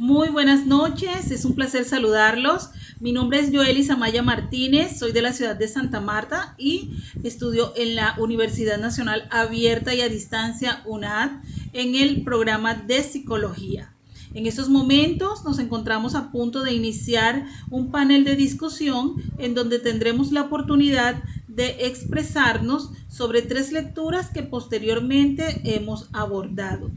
Muy buenas noches, es un placer saludarlos. Mi nombre es Joelis Amaya Martínez, soy de la ciudad de Santa Marta y estudio en la Universidad Nacional Abierta y a Distancia UNAD en el programa de psicología. En estos momentos nos encontramos a punto de iniciar un panel de discusión en donde tendremos la oportunidad de expresarnos sobre 3 lecturas que posteriormente hemos abordado.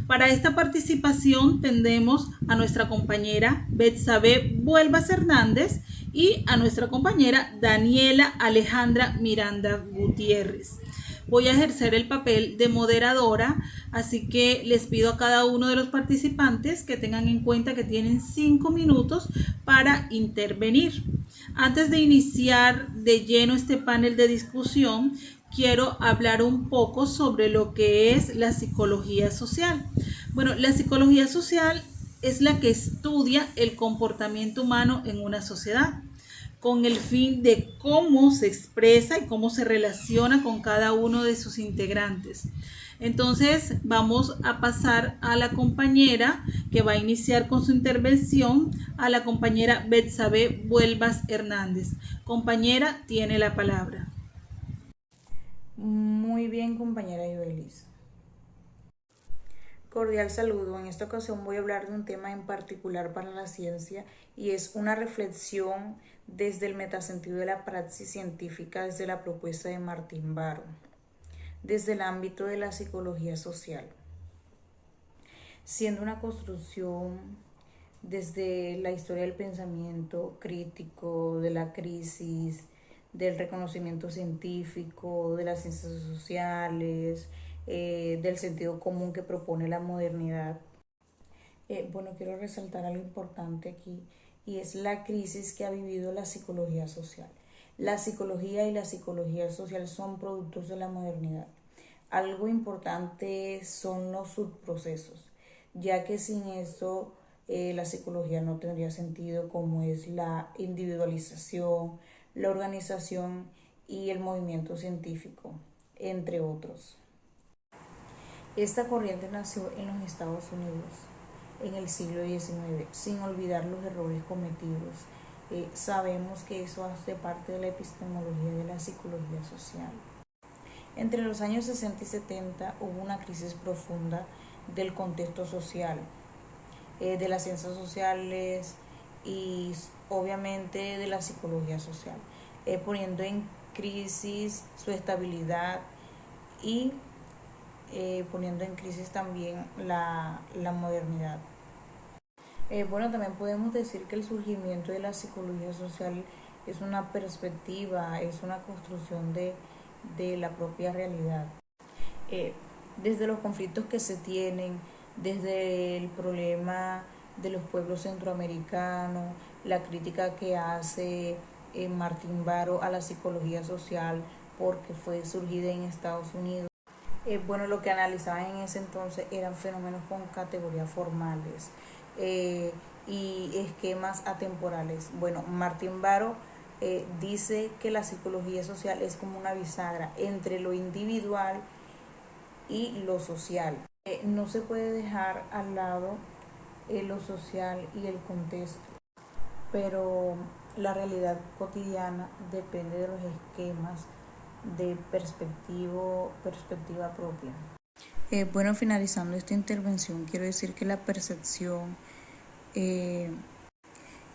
Para esta participación tendremos a nuestra compañera Betsabe Vuelvas Hernández y a nuestra compañera Daniela Alejandra Miranda Gutiérrez. Voy a ejercer el papel de moderadora, así que les pido a cada uno de los participantes que tengan en cuenta que tienen 5 minutos para intervenir. Antes de iniciar de lleno este panel de discusión, quiero hablar un poco sobre lo que es la psicología social. Bueno, la psicología social es la que estudia el comportamiento humano en una sociedad con el fin de cómo se expresa y cómo se relaciona con cada uno de sus integrantes. Entonces vamos a pasar a la compañera que va a iniciar con su intervención, a la compañera Betsabe Vuelvas Hernández. Compañera, tiene la palabra. Muy bien, compañera Joelis. Cordial saludo. En esta ocasión voy a hablar de un tema en particular para la ciencia y es una reflexión desde el metasentido de la praxis científica desde la propuesta de Martín Baró, desde el ámbito de la psicología social, siendo una construcción desde la historia del pensamiento crítico, de la crisis, del reconocimiento científico, de las ciencias sociales, del sentido común que propone la modernidad. Bueno, quiero resaltar algo importante aquí y es la crisis que ha vivido la psicología social. La psicología y la psicología social son productos de la modernidad. Algo importante son los subprocesos, ya que sin esto la psicología no tendría sentido, como es la individualización, la organización y el movimiento científico, entre otros. Esta corriente nació en los Estados Unidos en el siglo XIX, sin olvidar los errores cometidos. Sabemos que eso hace parte de la epistemología de la psicología social. Entre los años 60 y 70 hubo una crisis profunda del contexto social, de las ciencias sociales y obviamente de la psicología social, poniendo en crisis su estabilidad y poniendo en crisis también la modernidad. Bueno, también podemos decir que el surgimiento de la psicología social es una perspectiva, es una construcción de la propia realidad. Eh, Desde los conflictos que se tienen, desde el problema de los pueblos centroamericanos, la crítica que hace Martín Baró a la psicología social porque fue surgida en Estados Unidos. Bueno, lo que analizaban en ese entonces eran fenómenos con categorías formales eh, y esquemas atemporales. Bueno, Martín Baró dice que la psicología social es como una bisagra entre lo individual y lo social. No se puede dejar al lado lo social y el contexto, pero la realidad cotidiana depende de los esquemas de perspectiva propia. Bueno, finalizando esta intervención, quiero decir que la percepción eh,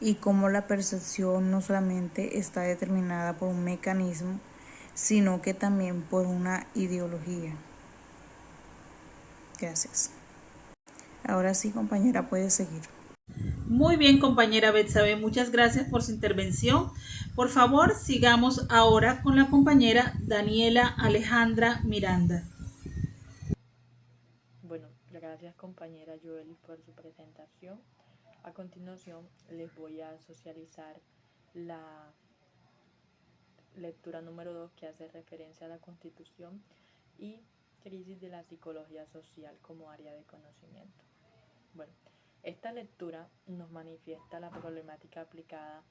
y cómo la percepción no solamente está determinada por un mecanismo, sino que también por una ideología. Gracias. Ahora sí, compañera, puede seguir. Muy bien, compañera Betsabe, muchas gracias por su intervención. Por favor, sigamos ahora con la compañera Daniela Alejandra Miranda. Bueno, gracias compañera Joel por su presentación. A continuación les voy a socializar la lectura número 2 que hace referencia a la Constitución y crisis de la psicología social como área de conocimiento. Bueno, esta lectura nos manifiesta la problemática aplicada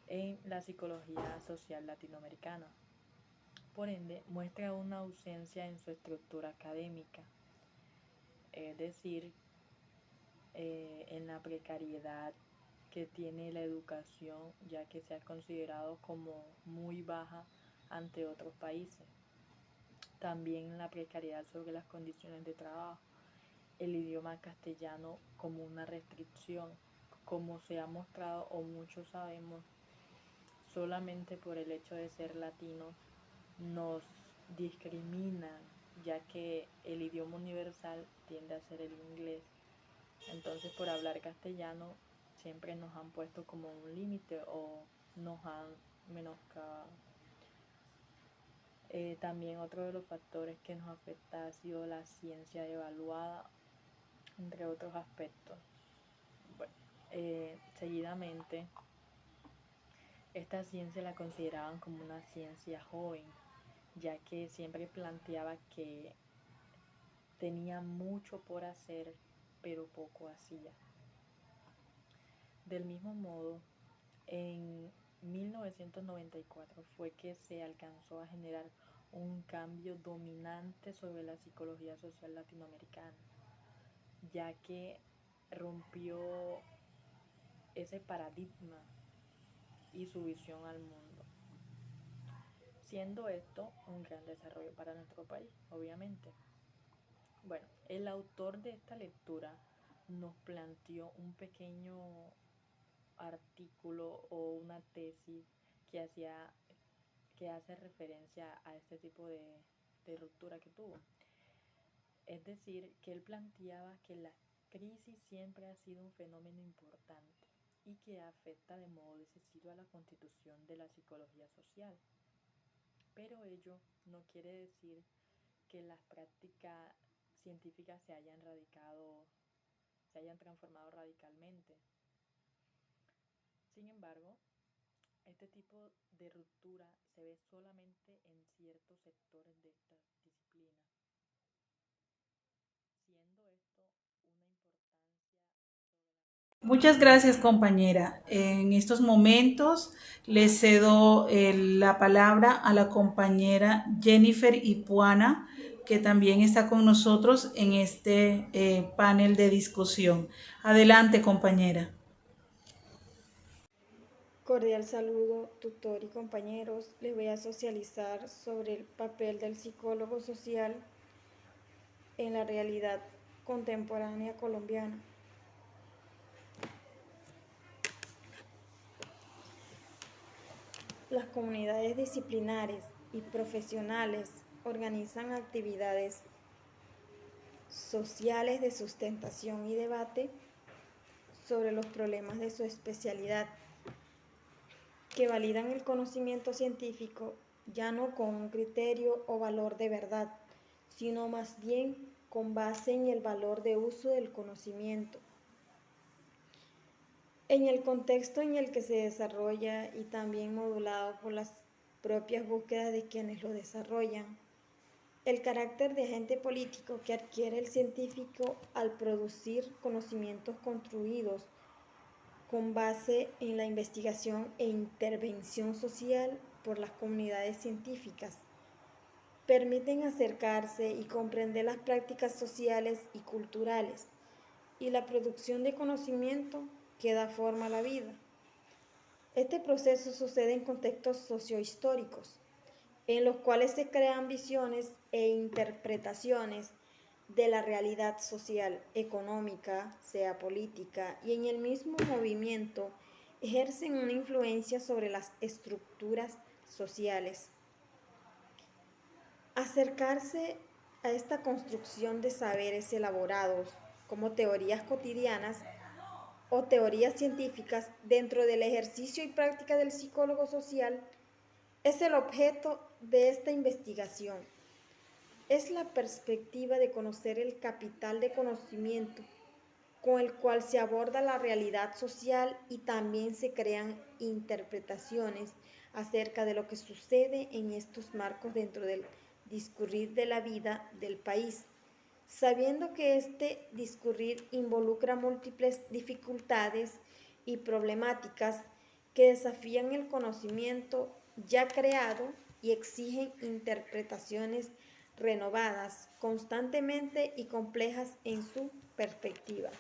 en la psicología social latinoamericana. Por ende, muestra una ausencia en su estructura académica, es decir, en la precariedad que tiene la educación, ya que se ha considerado como muy baja ante otros países. También la precariedad sobre las condiciones de trabajo, el idioma castellano como una restricción, como se ha mostrado o muchos sabemos, solamente por el hecho de ser latinos nos discriminan, ya que el idioma universal tiende a ser el inglés. Entonces, por hablar castellano siempre nos han puesto como un límite o nos han menoscabado. También otro de los factores que nos afecta ha sido la ciencia evaluada, entre otros aspectos. Bueno, seguidamente, esta ciencia la consideraban como una ciencia joven, ya que siempre planteaba que tenía mucho por hacer, pero poco hacía. Del mismo modo, en 1994 fue que se alcanzó a generar un cambio dominante sobre la psicología social latinoamericana, ya que rompió ese paradigma y su visión al mundo, siendo esto un gran desarrollo para nuestro país, obviamente. Bueno, el autor de esta lectura nos planteó un pequeño artículo o una tesis que hace referencia a este tipo de ruptura que tuvo. Es decir, que él planteaba que la crisis siempre ha sido un fenómeno importante y que afecta de modo decisivo a la constitución de la psicología social. Pero ello no quiere decir que las prácticas científicas se hayan transformado radicalmente. Sin embargo, este tipo de ruptura se ve solamente en ciertos sectores de esta disciplina, siendo esto una importancia sobre Muchas gracias, compañera. En estos momentos le cedo la palabra a la compañera Jennifer Ipuana, que también está con nosotros en este panel de discusión. Adelante, compañera. Cordial saludo, tutor y compañeros. Les voy a socializar sobre el papel del psicólogo social en la realidad contemporánea colombiana. Las comunidades disciplinares y profesionales organizan actividades sociales de sustentación y debate sobre los problemas de su especialidad, que validan el conocimiento científico ya no con un criterio o valor de verdad, sino más bien con base en el valor de uso del conocimiento. En el contexto en el que se desarrolla y también modulado por las propias búsquedas de quienes lo desarrollan, el carácter de agente político que adquiere el científico al producir conocimientos construidos con base en la investigación e intervención social por las comunidades científicas, permiten acercarse y comprender las prácticas sociales y culturales, y la producción de conocimiento que da forma a la vida. Este proceso sucede en contextos sociohistóricos, en los cuales se crean visiones e interpretaciones de la realidad social, económica, sea política, y en el mismo movimiento ejercen una influencia sobre las estructuras sociales. Acercarse a esta construcción de saberes elaborados como teorías cotidianas o teorías científicas dentro del ejercicio y práctica del psicólogo social es el objeto de esta investigación. Es la perspectiva de conocer el capital de conocimiento con el cual se aborda la realidad social y también se crean interpretaciones acerca de lo que sucede en estos marcos dentro del discurrir de la vida del país, sabiendo que este discurrir involucra múltiples dificultades y problemáticas que desafían el conocimiento ya creado y exigen interpretaciones renovadas constantemente y complejas en su perspectiva.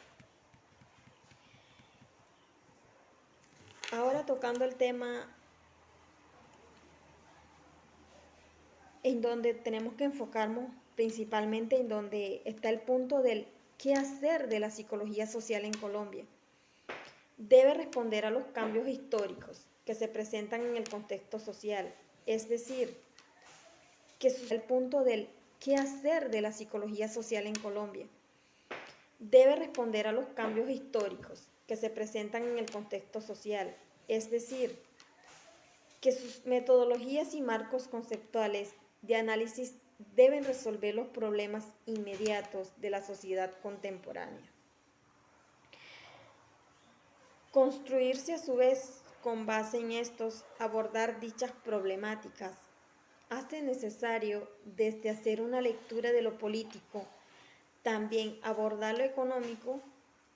Ahora tocando el tema en donde tenemos que enfocarnos principalmente en donde está el punto del qué hacer de la psicología social en Colombia. Debe responder a los cambios históricos que se presentan en el contexto social, es decir, que es el punto del qué hacer de la psicología social en Colombia. Debe responder a los cambios históricos que se presentan en el contexto social, es decir, que sus metodologías y marcos conceptuales de análisis deben resolver los problemas inmediatos de la sociedad contemporánea. Construirse a su vez con base en estos, abordar dichas problemáticas, hace necesario desde hacer una lectura de lo político, también abordar lo económico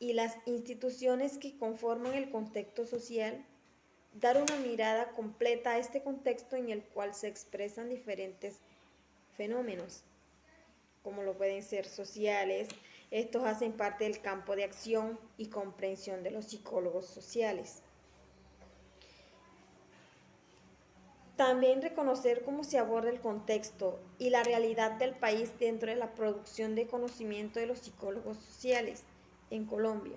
y las instituciones que conforman el contexto social, dar una mirada completa a este contexto en el cual se expresan diferentes fenómenos, como lo pueden ser sociales. Estos hacen parte del campo de acción y comprensión de los psicólogos sociales. También reconocer cómo se aborda el contexto y la realidad del país dentro de la producción de conocimiento de los psicólogos sociales en Colombia.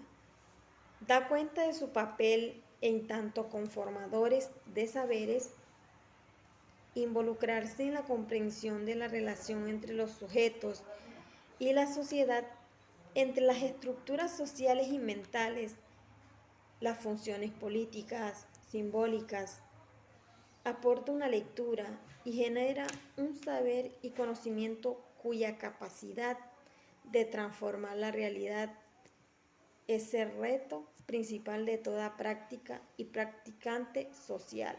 Da cuenta de su papel en tanto conformadores de saberes, involucrarse en la comprensión de la relación entre los sujetos y la sociedad, entre las estructuras sociales y mentales, las funciones políticas, simbólicas, aporta una lectura y genera un saber y conocimiento cuya capacidad de transformar la realidad es el reto principal de toda práctica y practicante social.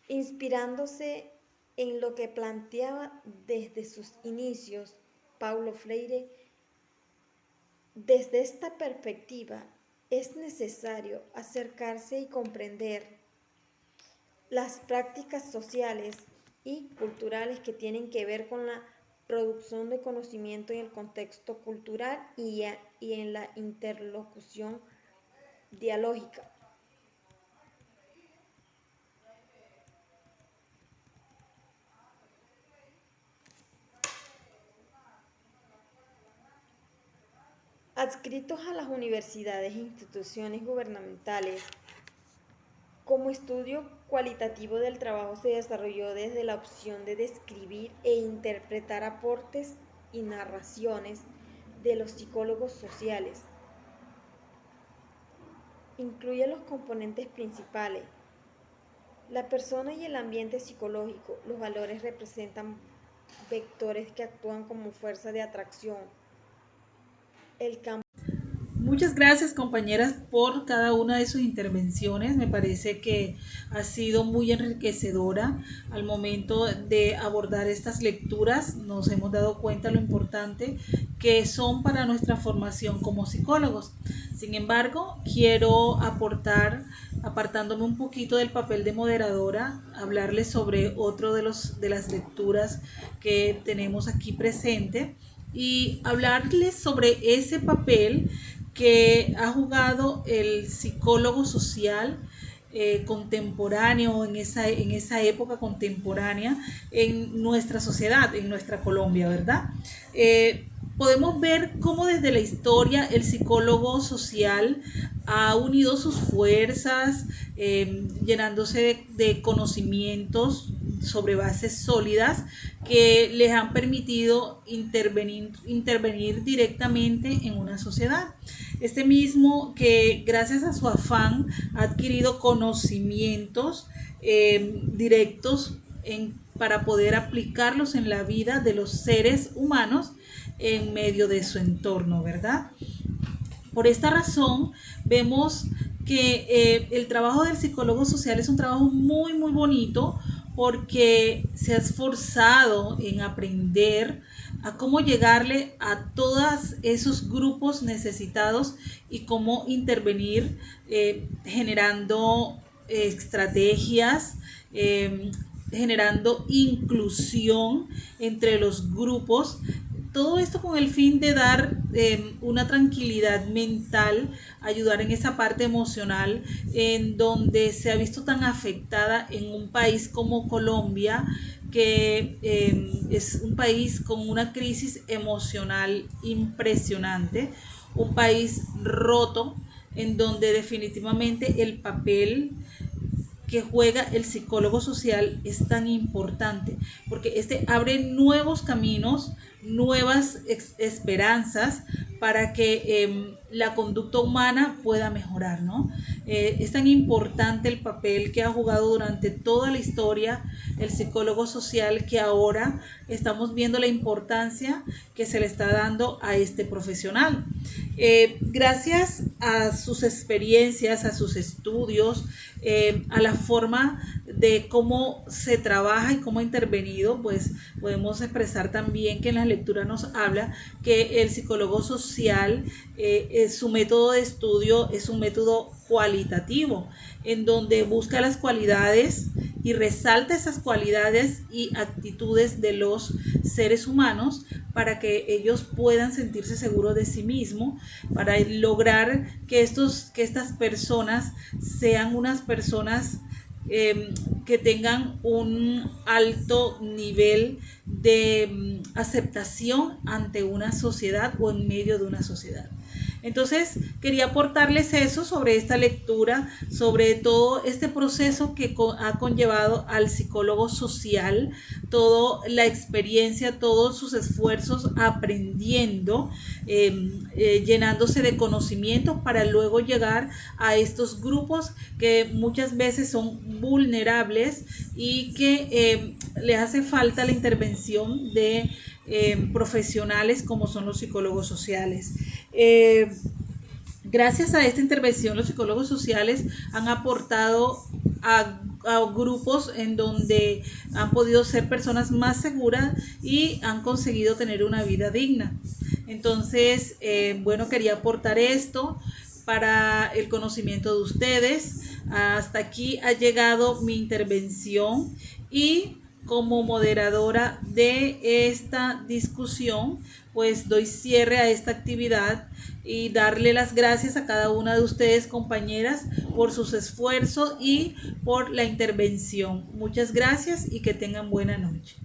Inspirándose en lo que planteaba desde sus inicios Paulo Freire, desde esta perspectiva es necesario acercarse y comprender las prácticas sociales y culturales que tienen que ver con la producción de conocimiento en el contexto cultural y en la interlocución dialógica. Adscritos a las universidades e instituciones gubernamentales, como estudio cualitativo del trabajo se desarrolló desde la opción de describir e interpretar aportes y narraciones de los psicólogos sociales. Incluye los componentes principales: la persona y el ambiente psicológico. Los valores representan vectores que actúan como fuerza de atracción. El campo. Muchas gracias, compañeras, por cada una de sus intervenciones. Me parece que ha sido muy enriquecedora al momento de abordar estas lecturas. Nos hemos dado cuenta lo importante que son para nuestra formación como psicólogos. Sin embargo, quiero aportar, apartándome un poquito del papel de moderadora, hablarles sobre otro de las lecturas que tenemos aquí presente y hablarles sobre ese papel que ha jugado el psicólogo social contemporáneo, en esa época contemporánea en nuestra sociedad, en nuestra Colombia, ¿verdad? Podemos ver cómo desde la historia el psicólogo social ha unido sus fuerzas, llenándose de conocimientos sobre bases sólidas que les han permitido intervenir directamente en una sociedad. Este mismo que gracias a su afán ha adquirido conocimientos directos para poder aplicarlos en la vida de los seres humanos en medio de su entorno, ¿verdad? Por esta razón vemos que el trabajo del psicólogo social es un trabajo muy, muy bonito, porque se ha esforzado en aprender a cómo llegarle a todos esos grupos necesitados y cómo intervenir generando estrategias, generando inclusión entre los grupos todo esto con el fin de dar una tranquilidad mental, ayudar en esa parte emocional en donde se ha visto tan afectada en un país como Colombia, que es un país con una crisis emocional impresionante, un país roto, en donde definitivamente el papel que juega el psicólogo social es tan importante, porque este abre nuevos caminos, nuevas esperanzas para que la conducta humana pueda mejorar, ¿no? Es tan importante el papel que ha jugado durante toda la historia el psicólogo social, que ahora estamos viendo la importancia que se le está dando a este profesional. Gracias a sus experiencias, a sus estudios, a la forma de cómo se trabaja y cómo ha intervenido, pues podemos expresar también que en la lectura nos habla que el psicólogo social, su método de estudio es un método cualitativo, en donde busca las cualidades y resalta esas cualidades y actitudes de los seres humanos para que ellos puedan sentirse seguros de sí mismos, para lograr que estas personas sean unas personas que tengan un alto nivel de aceptación ante una sociedad o en medio de una sociedad. Entonces, quería aportarles eso sobre esta lectura, sobre todo este proceso que ha conllevado al psicólogo social, toda la experiencia, todos sus esfuerzos aprendiendo, llenándose de conocimientos para luego llegar a estos grupos que muchas veces son vulnerables y que les hace falta la intervención de profesionales como son los psicólogos sociales. Gracias a esta intervención, los psicólogos sociales han aportado a grupos en donde han podido ser personas más seguras y han conseguido tener una vida digna. Entonces, bueno, quería aportar esto para el conocimiento de ustedes. Hasta aquí ha llegado mi intervención y como moderadora de esta discusión, pues doy cierre a esta actividad y darle las gracias a cada una de ustedes, compañeras, por sus esfuerzos y por la intervención. Muchas gracias y que tengan buena noche.